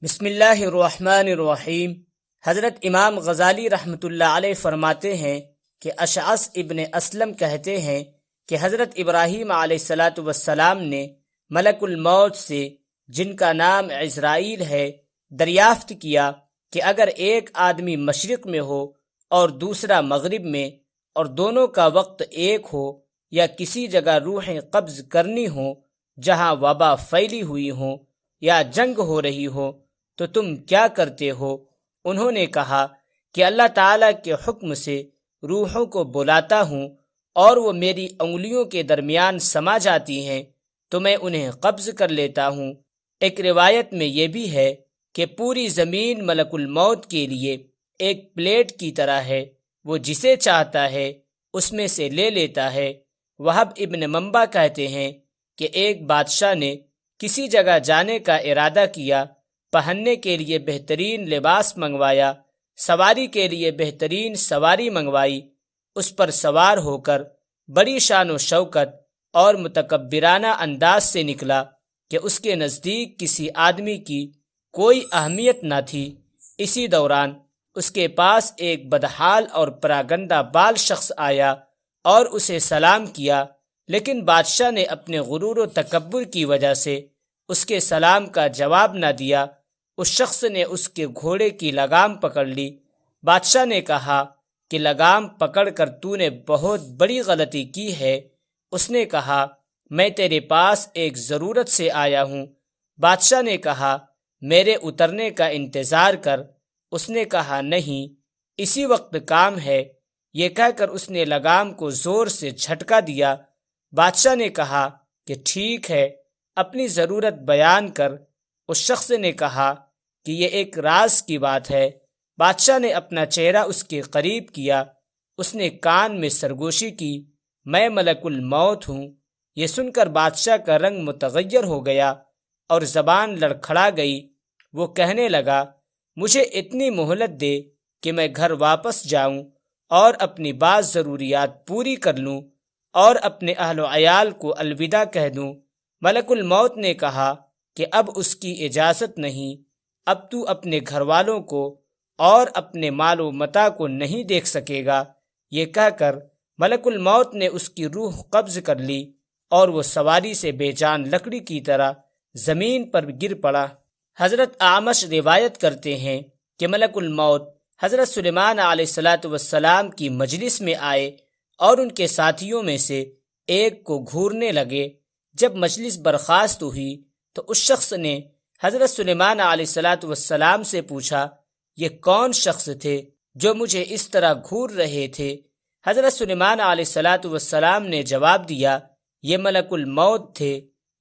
بسم اللہ الرحمن الرحیم۔ حضرت امام غزالی رحمۃ اللہ علیہ فرماتے ہیں کہ اشعث ابن اسلم کہتے ہیں کہ حضرت ابراہیم علیہ السلام نے ملک الموت سے، جن کا نام عزرائیل ہے، دریافت کیا کہ اگر ایک آدمی مشرق میں ہو اور دوسرا مغرب میں، اور دونوں کا وقت ایک ہو، یا کسی جگہ روحیں قبض کرنی ہوں جہاں وبا پھیلی ہوئی ہوں یا جنگ ہو رہی ہو، تو تم کیا کرتے ہو؟ انہوں نے کہا کہ اللہ تعالیٰ کے حکم سے روحوں کو بلاتا ہوں، اور وہ میری انگلیوں کے درمیان سما جاتی ہیں تو میں انہیں قبض کر لیتا ہوں۔ ایک روایت میں یہ بھی ہے کہ پوری زمین ملک الموت کے لیے ایک پلیٹ کی طرح ہے، وہ جسے چاہتا ہے اس میں سے لے لیتا ہے۔ وہب ابن منبع کہتے ہیں کہ ایک بادشاہ نے کسی جگہ جانے کا ارادہ کیا، پہننے کے لیے بہترین لباس منگوایا، سواری کے لیے بہترین سواری منگوائی، اس پر سوار ہو کر بڑی شان و شوکت اور متکبرانہ انداز سے نکلا کہ اس کے نزدیک کسی آدمی کی کوئی اہمیت نہ تھی۔ اسی دوران اس کے پاس ایک بدحال اور پراگندہ بال شخص آیا اور اسے سلام کیا، لیکن بادشاہ نے اپنے غرور و تکبر کی وجہ سے اس کے سلام کا جواب نہ دیا۔ اس شخص نے اس کے گھوڑے کی لگام پکڑ لی۔ بادشاہ نے کہا کہ لگام پکڑ کر تو نے بہت بڑی غلطی کی ہے۔ اس نے کہا میں تیرے پاس ایک ضرورت سے آیا ہوں۔ بادشاہ نے کہا میرے اترنے کا انتظار کر۔ اس نے کہا نہیں، اسی وقت کام ہے۔ یہ کہہ کر اس نے لگام کو زور سے جھٹکا دیا۔ بادشاہ نے کہا کہ ٹھیک ہے، اپنی ضرورت بیان کر۔ اس شخص نے کہا کہ یہ ایک راز کی بات ہے۔ بادشاہ نے اپنا چہرہ اس کے قریب کیا۔ اس نے کان میں سرگوشی کی، میں ملک الموت ہوں۔ یہ سن کر بادشاہ کا رنگ متغیر ہو گیا اور زبان لڑکھڑا گئی۔ وہ کہنے لگا مجھے اتنی مہلت دے کہ میں گھر واپس جاؤں اور اپنی بعض ضروریات پوری کر لوں اور اپنے اہل و عیال کو الوداع کہہ دوں۔ ملک الموت نے کہا کہ اب اس کی اجازت نہیں، اب تو اپنے گھر والوں کو اور اپنے مال و متاع کو نہیں دیکھ سکے گا۔ یہ کہہ کر ملک الموت نے اس کی روح قبض کر لی اور وہ سواری سے بے جان لکڑی کی طرح زمین پر گر پڑا۔ حضرت اعمش روایت کرتے ہیں کہ ملک الموت حضرت سلیمان علیہ السلام کی مجلس میں آئے اور ان کے ساتھیوں میں سے ایک کو گھورنے لگے۔ جب مجلس برخاست ہوئی تو اس شخص نے حضرت سلیمان علیہ السلام سے پوچھا یہ کون شخص تھے جو مجھے اس طرح گھور رہے تھے؟ حضرت سلیمان علیہ السلام نے جواب دیا یہ ملک الموت تھے۔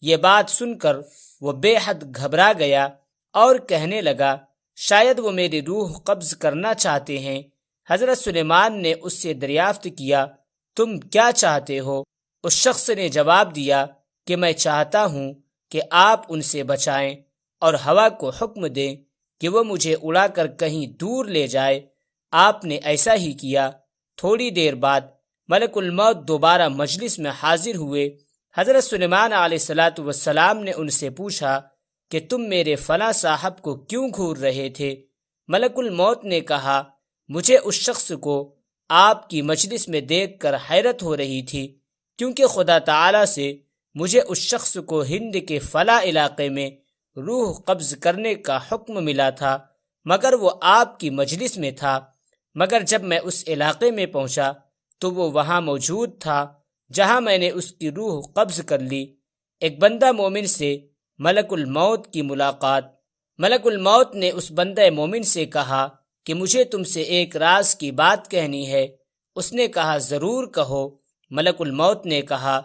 یہ بات سن کر وہ بے حد گھبرا گیا اور کہنے لگا شاید وہ میری روح قبض کرنا چاہتے ہیں۔ حضرت سلیمان نے اس سے دریافت کیا تم کیا چاہتے ہو؟ اس شخص نے جواب دیا کہ میں چاہتا ہوں کہ آپ ان سے بچائیں اور ہوا کو حکم دیں کہ وہ مجھے اڑا کر کہیں دور لے جائے۔ آپ نے ایسا ہی کیا۔ تھوڑی دیر بعد ملک الموت دوبارہ مجلس میں حاضر ہوئے۔ حضرت سلیمان علیہ السلام نے ان سے پوچھا کہ تم میرے فلاں صاحب کو کیوں گھور رہے تھے؟ ملک الموت نے کہا مجھے اس شخص کو آپ کی مجلس میں دیکھ کر حیرت ہو رہی تھی، کیونکہ خدا تعالی سے مجھے اس شخص کو ہند کے فلاں علاقے میں روح قبض کرنے کا حکم ملا تھا، مگر وہ آپ کی مجلس میں تھا۔ مگر جب میں اس علاقے میں پہنچا تو وہ وہاں موجود تھا جہاں میں نے اس کی روح قبض کر لی۔ ایک بندہ مومن سے ملک الموت کی ملاقات۔ ملک الموت نے اس بندہ مومن سے کہا کہ مجھے تم سے ایک راز کی بات کہنی ہے۔ اس نے کہا ضرور کہو۔ ملک الموت نے کہا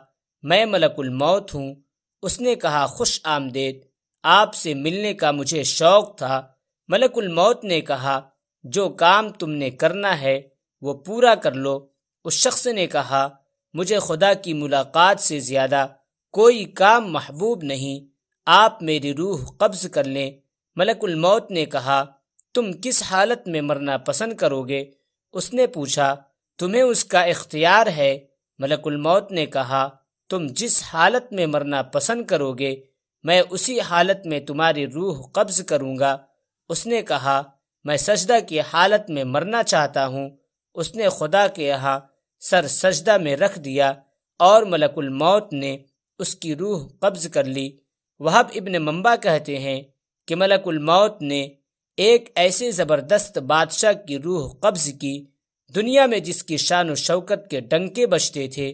میں ملک الموت ہوں۔ اس نے کہا خوش آمدید، آپ سے ملنے کا مجھے شوق تھا۔ ملک الموت نے کہا جو کام تم نے کرنا ہے وہ پورا کر لو۔ اس شخص نے کہا مجھے خدا کی ملاقات سے زیادہ کوئی کام محبوب نہیں، آپ میری روح قبض کر لیں۔ ملک الموت نے کہا تم کس حالت میں مرنا پسند کرو گے؟ اس نے پوچھا تمہیں اس کا اختیار ہے۔ ملک الموت نے کہا تم جس حالت میں مرنا پسند کرو گے میں اسی حالت میں تمہاری روح قبض کروں گا۔ اس نے کہا میں سجدہ کی حالت میں مرنا چاہتا ہوں۔ اس نے خدا کے یہاں سر سجدہ میں رکھ دیا اور ملک الموت نے اس کی روح قبض کر لی۔ وہب ابن منبع کہتے ہیں کہ ملک الموت نے ایک ایسے زبردست بادشاہ کی روح قبض کی دنیا میں جس کی شان و شوکت کے ڈنکے بجتے تھے۔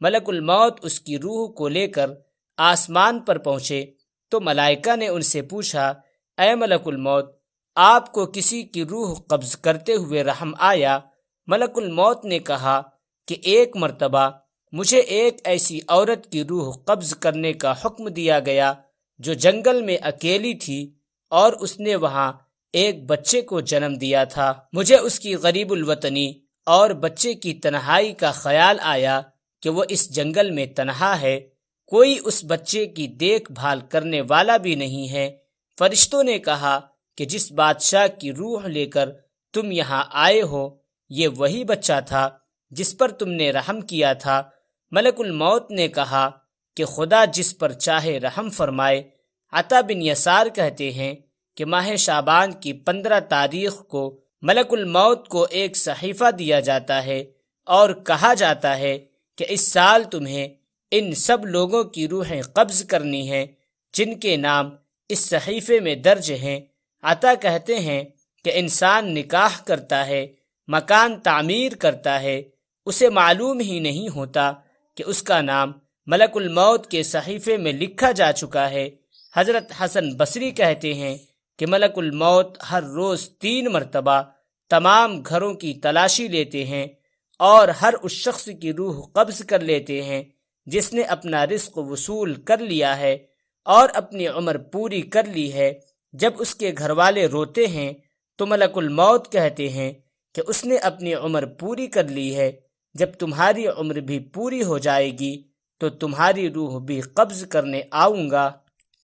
ملک الموت اس کی روح کو لے کر آسمان پر پہنچے تو ملائکہ نے ان سے پوچھا اے ملک الموت، آپ کو کسی کی روح قبض کرتے ہوئے رحم آیا؟ ملک الموت نے کہا کہ ایک مرتبہ مجھے ایک ایسی عورت کی روح قبض کرنے کا حکم دیا گیا جو جنگل میں اکیلی تھی اور اس نے وہاں ایک بچے کو جنم دیا تھا۔ مجھے اس کی غریب الوطنی اور بچے کی تنہائی کا خیال آیا کہ وہ اس جنگل میں تنہا ہے، کوئی اس بچے کی دیکھ بھال کرنے والا بھی نہیں ہے۔ فرشتوں نے کہا کہ جس بادشاہ کی روح لے کر تم یہاں آئے ہو یہ وہی بچہ تھا جس پر تم نے رحم کیا تھا۔ ملک الموت نے کہا کہ خدا جس پر چاہے رحم فرمائے۔ عطا بن یسار کہتے ہیں کہ ماہ شعبان کی 15 تاریخ کو ملک الموت کو ایک صحیفہ دیا جاتا ہے اور کہا جاتا ہے کہ اس سال تمہیں ان سب لوگوں کی روحیں قبض کرنی ہیں جن کے نام اس صحیفے میں درج ہیں۔ عطا کہتے ہیں کہ انسان نکاح کرتا ہے، مکان تعمیر کرتا ہے، اسے معلوم ہی نہیں ہوتا کہ اس کا نام ملک الموت کے صحیفے میں لکھا جا چکا ہے۔ حضرت حسن بصری کہتے ہیں کہ ملک الموت ہر روز 3 مرتبہ تمام گھروں کی تلاشی لیتے ہیں اور ہر اس شخص کی روح قبض کر لیتے ہیں جس نے اپنا رزق وصول کر لیا ہے اور اپنی عمر پوری کر لی ہے۔ جب اس کے گھر والے روتے ہیں تو ملک الموت کہتے ہیں کہ اس نے اپنی عمر پوری کر لی ہے، جب تمہاری عمر بھی پوری ہو جائے گی تو تمہاری روح بھی قبض کرنے آؤں گا۔